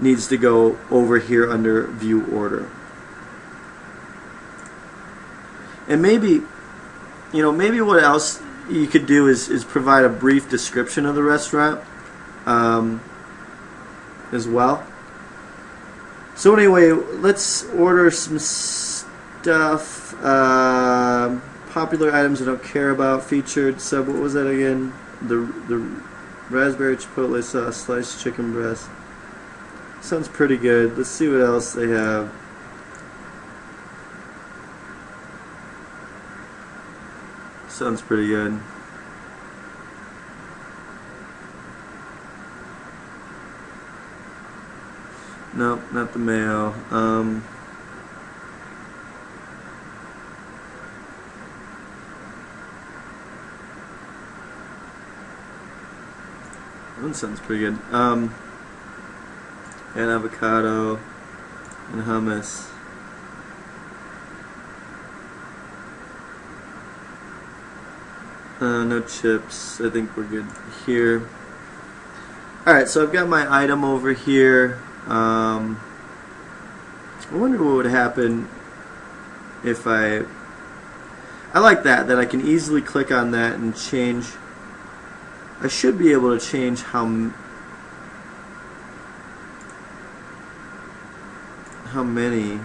needs to go over here under view order. And maybe what else you could do is provide a brief description of the restaurant as well. So anyway, let's order some stuff. Popular items I don't care about. Featured sub. What was that again? The raspberry chipotle sauce, sliced chicken breast. Sounds pretty good. Let's see what else they have. Sounds pretty good. Nope, not the mayo. That sounds pretty good. And avocado and hummus. No chips. I think we're good here. Alright, so I've got my item over here. I wonder what would happen if I like that I can easily click on that and change. I should be able to change how many.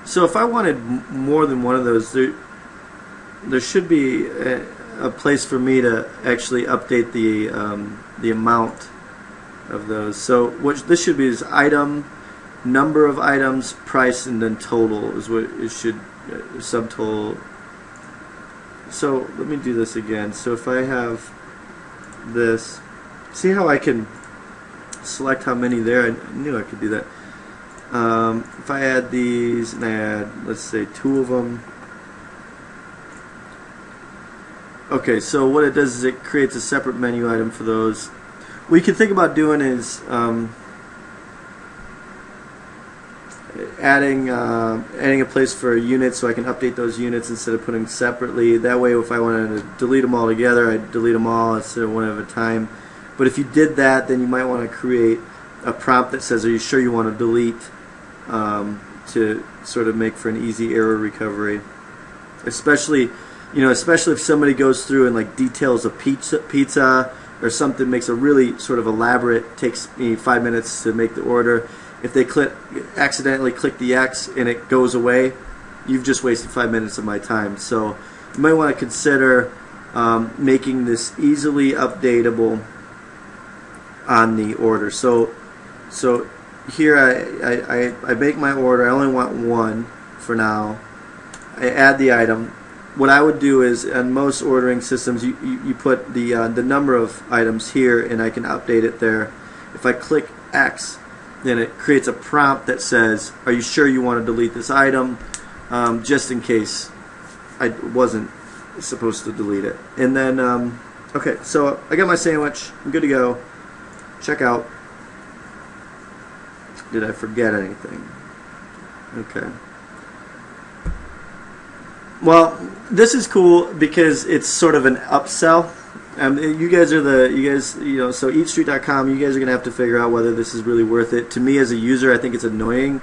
So if I wanted more than one of those, there should be a place for me to actually update the amount of those. So what this should be is item, number of items, price, and then total is what it should, subtotal. So let me do this again. So if I have this, see how I can select how many there? I knew I could do that. If I add these and I add, let's say, 2 of them. Okay, so what it does is it creates a separate menu item for those. What you can think about doing is adding a place for units so I can update those units instead of putting them separately. That way, if I wanted to delete them all together, I'd delete them all instead of one at a time. But if you did that, then you might want to create a prompt that says, "Are you sure you want to delete?" To sort of make for an easy error recovery. Especially if somebody goes through and like details a pizza or something, makes a really sort of elaborate, takes me 5 minutes to make the order. If they accidentally click the X and it goes away, you've just wasted 5 minutes of my time. So you might want to consider making this easily updatable on the order. So here I make my order. I only want one for now. I add the item. What I would do is, on most ordering systems, you put the number of items here, and I can update it there. If I click X, then it creates a prompt that says, "Are you sure you want to delete this item?" Just in case I wasn't supposed to delete it. And then, okay, so I got my sandwich. I'm good to go. Check out. Did I forget anything? Okay. Well, this is cool because it's sort of an upsell. You guys, so eatstreet.com, you guys are going to have to figure out whether this is really worth it. To me as a user, I think it's annoying.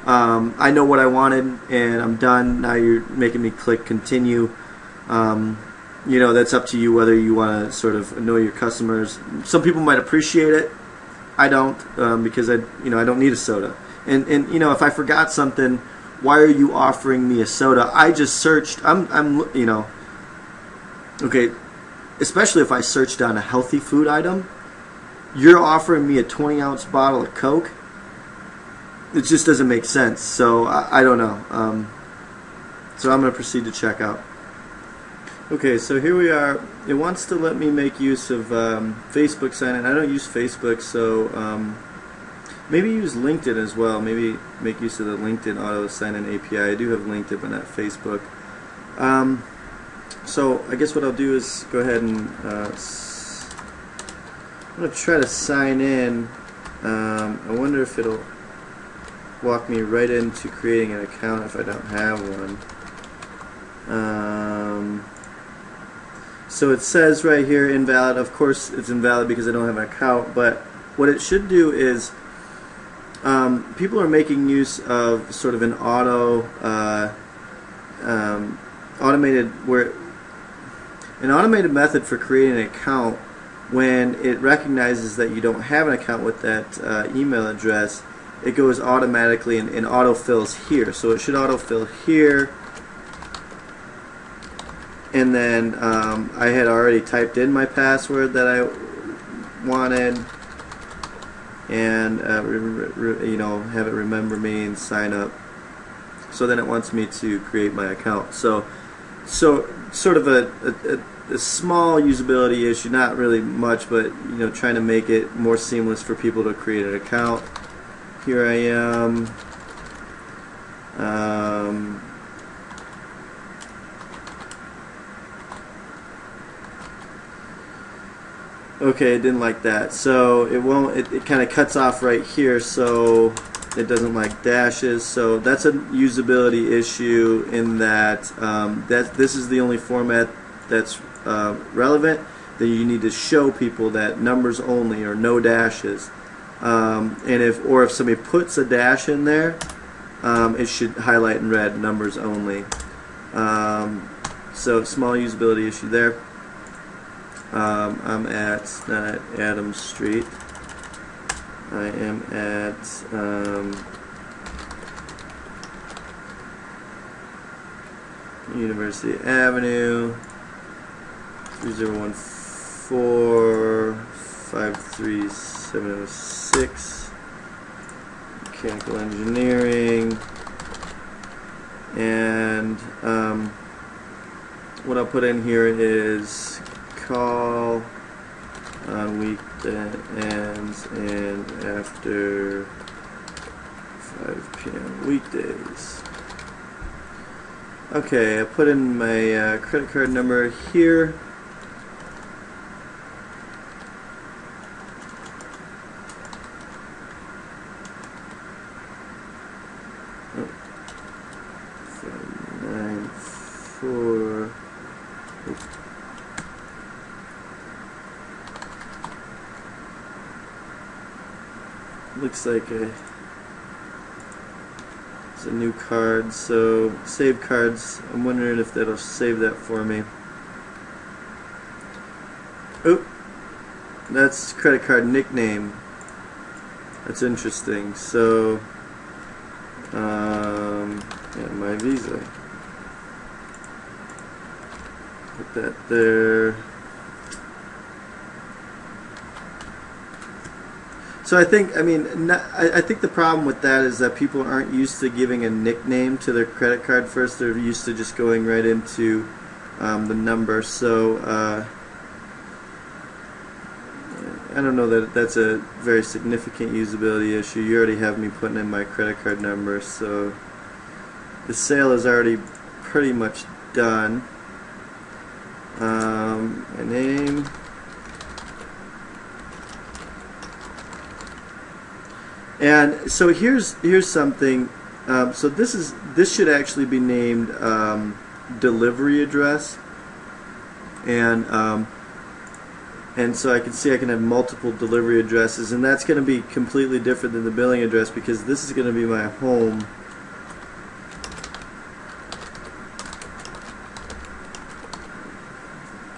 I know what I wanted and I'm done. Now you're making me click continue. That's up to you whether you want to sort of annoy your customers. Some people might appreciate it. I don't, because I don't need a soda. And if I forgot something, why are you offering me a soda? I just searched. Okay, especially if I searched on a healthy food item, you're offering me a 20-ounce bottle of Coke. It just doesn't make sense. So I don't know. So I'm going to proceed to check out. Okay, so here we are. It wants to let me make use of Facebook sign-in. I don't use Facebook, so maybe use LinkedIn as well. Maybe make use of the LinkedIn auto sign-in API. I do have LinkedIn, but not Facebook. So I guess what I'll do is go ahead and I'm going to try to sign in. I wonder if it'll walk me right into creating an account if I don't have one. So it says right here invalid. Of course it's invalid because I don't have an account, but what it should do is people are making use of sort of an automated method for creating an account. When it recognizes that you don't have an account with that email address, it goes automatically and autofills here. So it should autofill here. And then I had already typed in my password that I wanted, and have it remember me and sign up. So then it wants me to create my account. So sort of a small usability issue, not really much, but trying to make it more seamless for people to create an account. Here I am. Okay, it didn't like that, so it won't. It kind of cuts off right here, so it doesn't like dashes. So that's a usability issue in that this is the only format that's relevant. That you need to show people that numbers only or no dashes. And if somebody puts a dash in there, it should highlight in red numbers only. So small usability issue there. I'm not at Adams Street. I am at University Avenue, 3014-53706, Mechanical Engineering, and what I'll put in here is call on weekends and after 5 p.m. weekdays. Okay, I put in my credit card number here. Oh, 594. Looks like it's a new card, so save cards. I'm wondering if that'll save that for me. Oh, that's credit card nickname. That's interesting. So, yeah, my Visa. Put that there. So I think the problem with that is that people aren't used to giving a nickname to their credit card first. They're used to just going right into the number. So I don't know that that's a very significant usability issue. You already have me putting in my credit card number, so the sale is already pretty much done. My name. And so here's something. So this should actually be named delivery address, and so I can see I can have multiple delivery addresses, and that's going to be completely different than the billing address because this is going to be my home.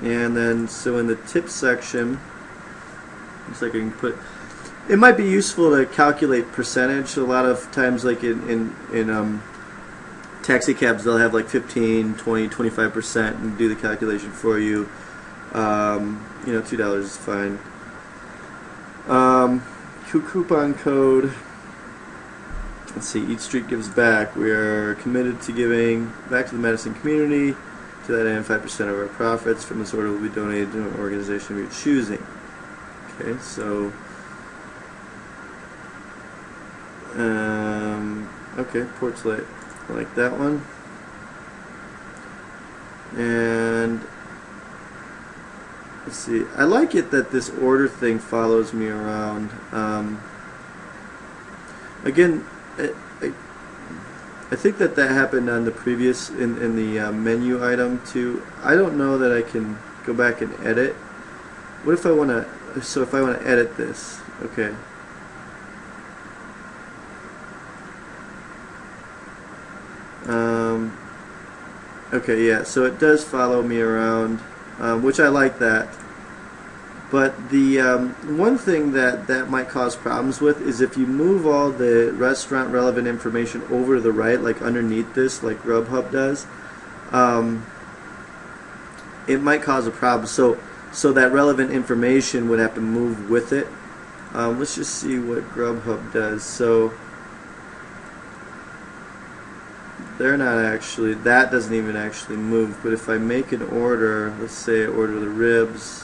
And then so in the tip section, looks like I can put. It might be useful to calculate percentage. A lot of times, like in taxi cabs, they'll have like 15, 20, 25% and do the calculation for you. You know, $2 is fine. Coupon code. Let's see. Each Street Gives Back. We are committed to giving back to the Madison community. To that end, 5% of our profits from this order will be donated to an organization of your choosing. Okay, so. Okay, porch light. I like that one. And let's see. I like it that this order thing follows me around. Again, I think that happened on the previous in the menu item too. I don't know that I can go back and edit. What if I want to? So if I want to edit this, okay. Okay, yeah, so it does follow me around, which I like that. But the one thing that might cause problems with is if you move all the restaurant relevant information over to the right, like underneath this, like Grubhub does, it might cause a problem. So that relevant information would have to move with it. Let's just see what Grubhub does. So they're not actually, that doesn't even actually move, but if I make an order, let's say I order the ribs,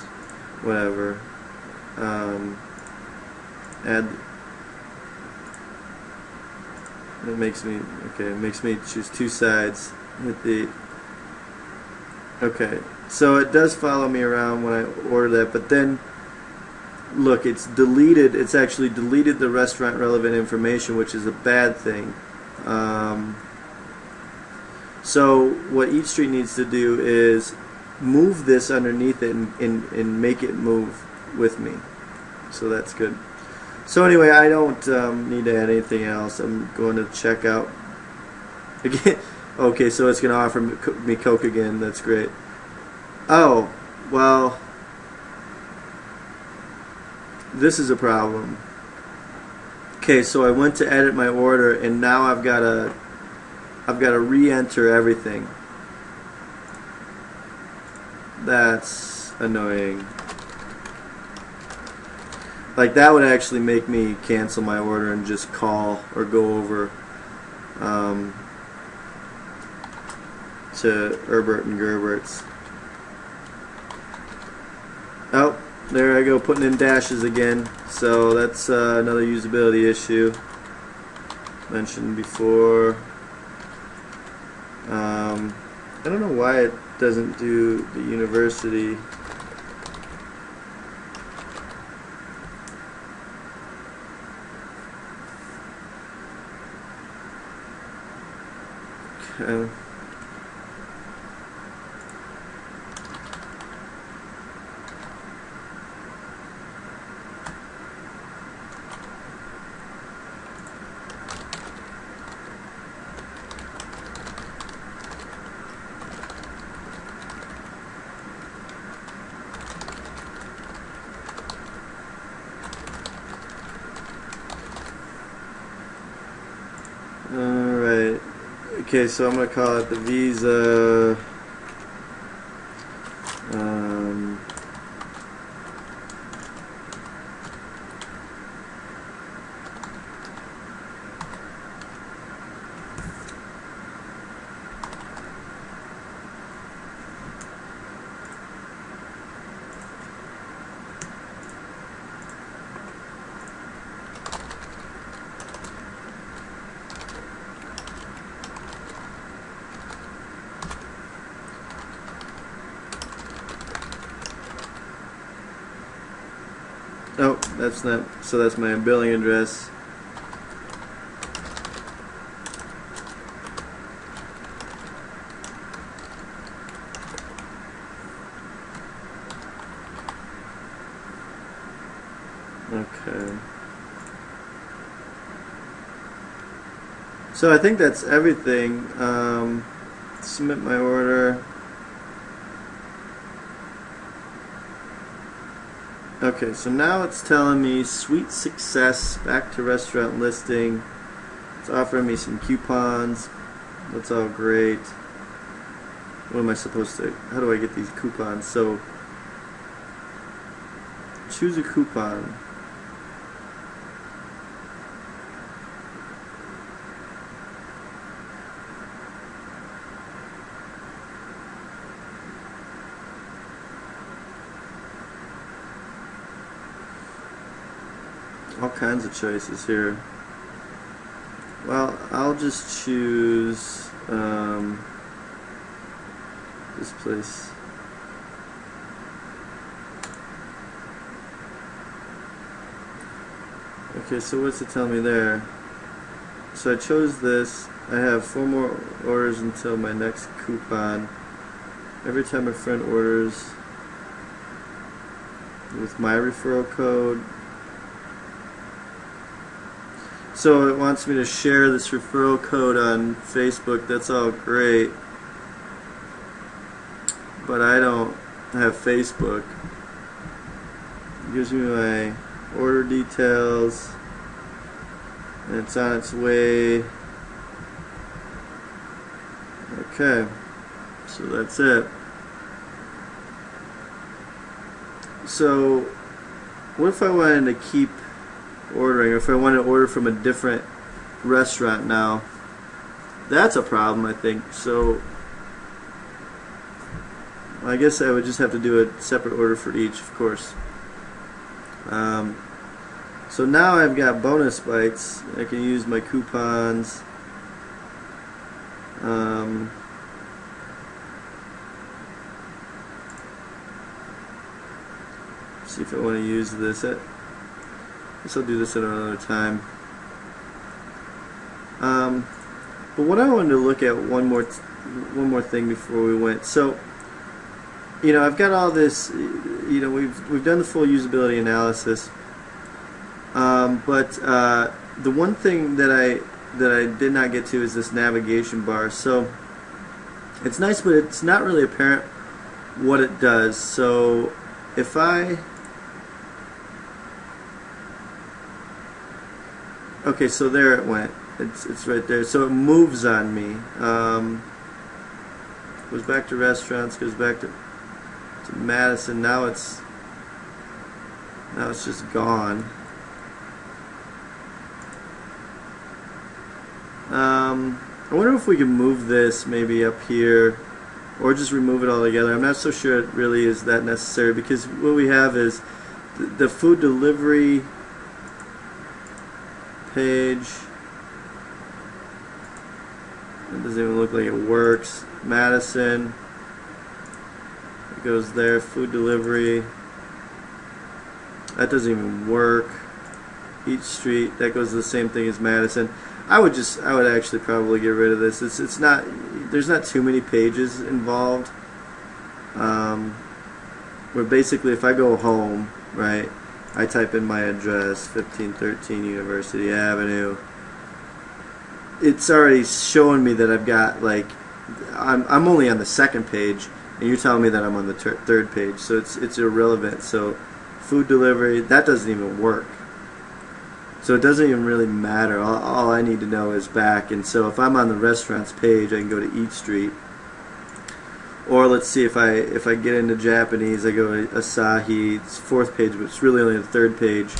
whatever, add, it makes me, okay, it makes me choose two sides, hit the, okay, so it does follow me around when I order that, but then, look, it's deleted, it's actually deleted the restaurant relevant information, which is a bad thing. So what Eat Street needs to do is move this underneath it and make it move with me. So that's good. So anyway, I don't need to add anything else. I'm going to checkout again. Okay, so it's going to offer me Coke again. That's great. Oh, well, this is a problem. Okay, so I went to edit my order, and now I've got to re-enter everything. That's annoying. Like, that would actually make me cancel my order and just call or go over to Herbert and Gerbert's. Oh, there I go, putting in dashes again. So that's another usability issue mentioned before. I don't know why it doesn't do the university. Okay. Alright. Okay, so I'm going to call it the Visa. Oh, that's not, so that's my billing address. Okay. So I think that's everything. Submit my order. Okay, so now it's telling me sweet success, back to restaurant listing. It's offering me some coupons. That's all great. What am I supposed to, how do I get these coupons? So, choose a coupon. All kinds of choices here. Well, I'll just choose this place. Okay, so what's it tell me there? So I chose this. I have 4 more orders until my next coupon. Every time a friend orders with my referral code. So it wants me to share this referral code on Facebook. That's all great, but I don't have Facebook. It gives me my order details, and it's on its way. Okay, so that's it. So what if I wanted to keep ordering, or if I want to order from a different restaurant now? That's a problem, I think. So I guess I would just have to do a separate order for each, of course. So now I've got bonus bites. I can use my coupons. See if I want to use this. I guess I'll do this at another time. But what I wanted to look at one more thing before we went. So, you know, I've got all this. You know, we've done the full usability analysis. But the one thing that I did not get to is this navigation bar. So it's nice, but it's not really apparent what it does. So if okay, so there it went. It's right there. So it moves on me. Goes back to restaurants. Goes back to Madison. Now it's just gone. I wonder if we can move this maybe up here, or just remove it altogether. I'm not so sure it really is that necessary, because what we have is the food delivery page. It doesn't even look like it works. Madison, it goes there. Food delivery, that doesn't even work. Each street, that goes the same thing as Madison. I would actually probably get rid of this. It's not, there's not too many pages involved. Where basically if I go home, right, I type in my address, 1513 University Avenue. It's already showing me that I've got, like, I'm only on the second page, and you're telling me that I'm on the third page, so it's irrelevant. So food delivery, that doesn't even work. So it doesn't even really matter. All I need to know is back. And so if I'm on the restaurants page, I can go to Eat Street. Or let's see, if I get into Japanese, I go to Asahi. It's fourth page, but it's really only the third page.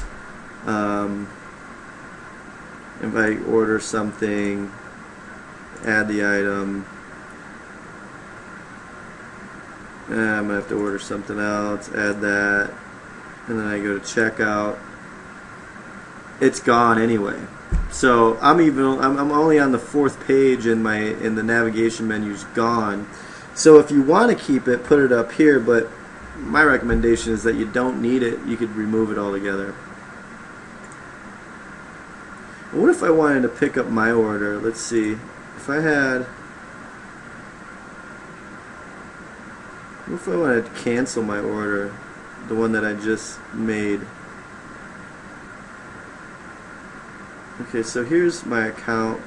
If I order something, add the item. I'm gonna have to order something else. Add that, and then I go to checkout. It's gone anyway. So I'm only on the fourth page, and the navigation menu's gone. So if you want to keep it, put it up here, but my recommendation is that you don't need it. You could remove it altogether. What if I wanted to pick up my order? Let's see. If I had... What if I wanted to cancel my order? The one that I just made. Okay, so here's my account.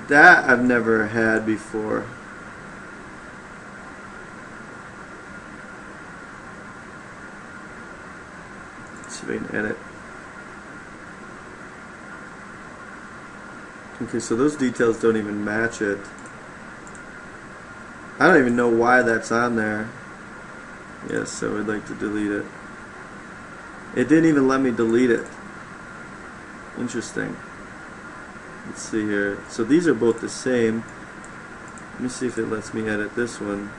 That I've never had before. Let's see if I can edit. Okay, so those details don't even match it. I don't even know why that's on there. Yes, so I'd like to delete it. It didn't even let me delete it. Interesting. Let's see here. So these are both the same. Let me see if it lets me edit this one.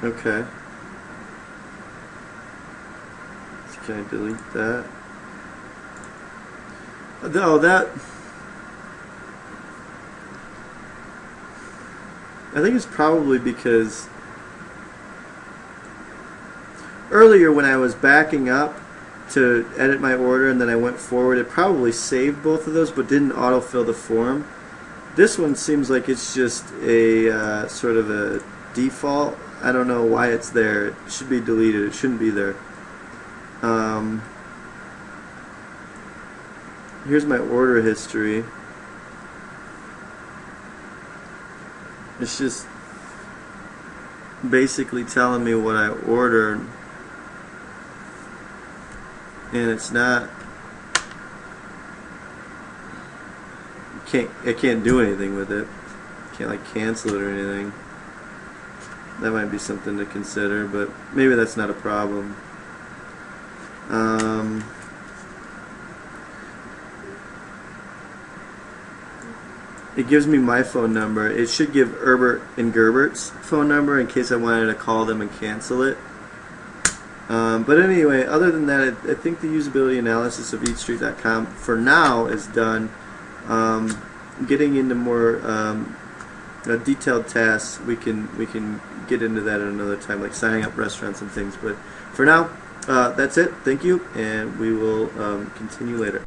Okay. So can I delete that? Oh, that... I think it's probably because earlier when I was backing up to edit my order and then I went forward, it probably saved both of those but didn't autofill the form. This one seems like it's just a sort of a default. I don't know why it's there. It should be deleted. It shouldn't be there. Here's my order history. It's just basically telling me what I ordered, and it's not. I can't do anything with it. Can't like cancel it or anything. That might be something to consider, but maybe that's not a problem. It gives me my phone number. It should give Herbert and Gerbert's phone number in case I wanted to call them and cancel it. But anyway, other than that, I think the usability analysis of eatstreet.com for now is done. Getting into more detailed tasks, we can get into that at another time, like signing up restaurants and things. But for now, that's it. Thank you, and we will continue later.